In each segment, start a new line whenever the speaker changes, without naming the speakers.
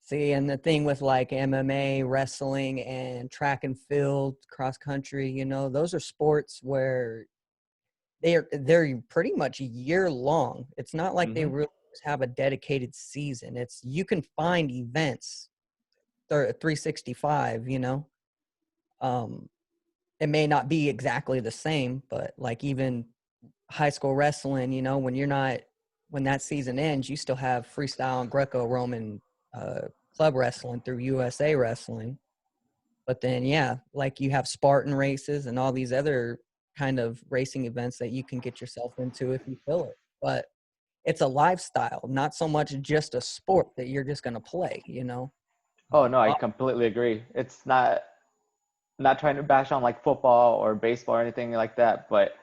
See, and the thing with like MMA, wrestling, and track and field, cross country, those are sports where they're pretty much year long. It's not like they
Hmm.
really have a dedicated season. It's you can find events 365, Um, it may not be exactly the same, but like even high school wrestling, when that season ends, you still have freestyle and Greco-Roman club wrestling through USA Wrestling. But then, yeah, like you have Spartan races and all these other kind of racing events that you can get yourself into if you feel it. But it's a lifestyle, not so much just a sport that you're just going to play.
Oh no, I
Oh,
completely agree. It's not trying to bash on like football or baseball or anything like that, but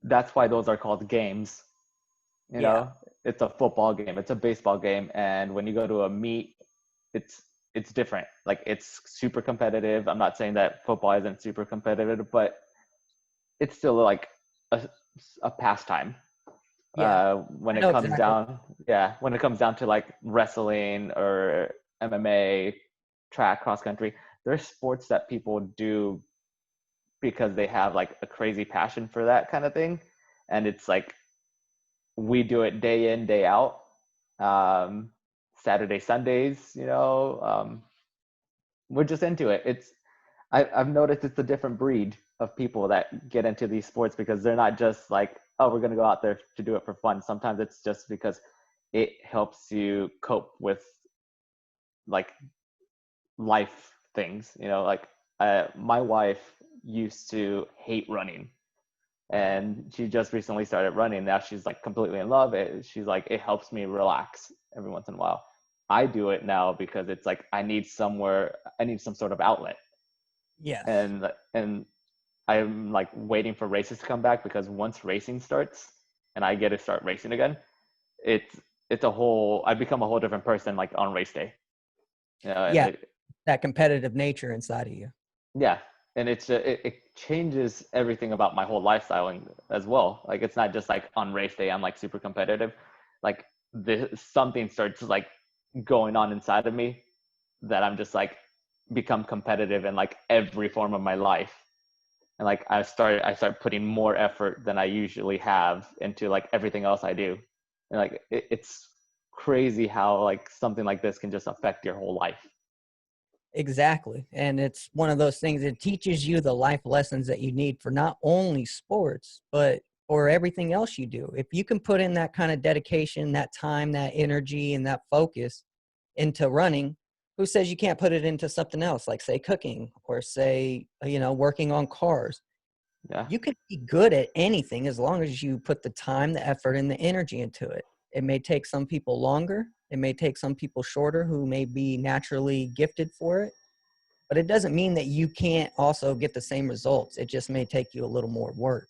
that's why those are called games. You
yeah,
know, it's a football game, it's a baseball game, and when you go to a meet, it's it's different. Like it's super competitive. I'm not saying that football isn't super competitive, but it's still like a, a pastime.
yeah.
When
I
it
know
comes
exactly.
down, yeah, when it comes down to like wrestling or MMA, track, cross country, there's sports that people do because they have like a crazy passion for that kind of thing, and it's like we do it day in day out, um, Saturday Sundays, we're just into it. I've noticed it's a different breed of people that get into these sports because they're not just like, oh, we're gonna go out there to do it for fun. Sometimes it's just because it helps you cope with like life things. Like my wife used to hate running, and she just recently started running. Now she's like completely in love. She's like, it helps me relax every once in a while. I do it now because it's like I need some sort of outlet,
Yes.
and I'm like waiting for races to come back because once racing starts and I get to start racing again, it's I become a whole different person like on race day. And
Yeah, that competitive nature inside of you.
yeah, and it changes everything about my whole lifestyle as well. Like it's not just like on race day I'm like super competitive. Like something starts like going on inside of me that I'm just like become competitive in like every form of my life. And like I start putting more effort than I usually have into like everything else I do. And like it's crazy how like something like this can just affect your whole life.
Exactly. And it's one of those things that teaches you the life lessons that you need for not only sports, but for everything else you do. If you can put in that kind of dedication, that time, that energy, and that focus into running, who says you can't put it into something else, like say cooking or say, working on cars?
Yeah.
You could be good at anything as long as you put the time, the effort, and the energy into it. It may take some people longer. It may take some people shorter who may be naturally gifted for it, but it doesn't mean that you can't also get the same results. It just may take you a little more work.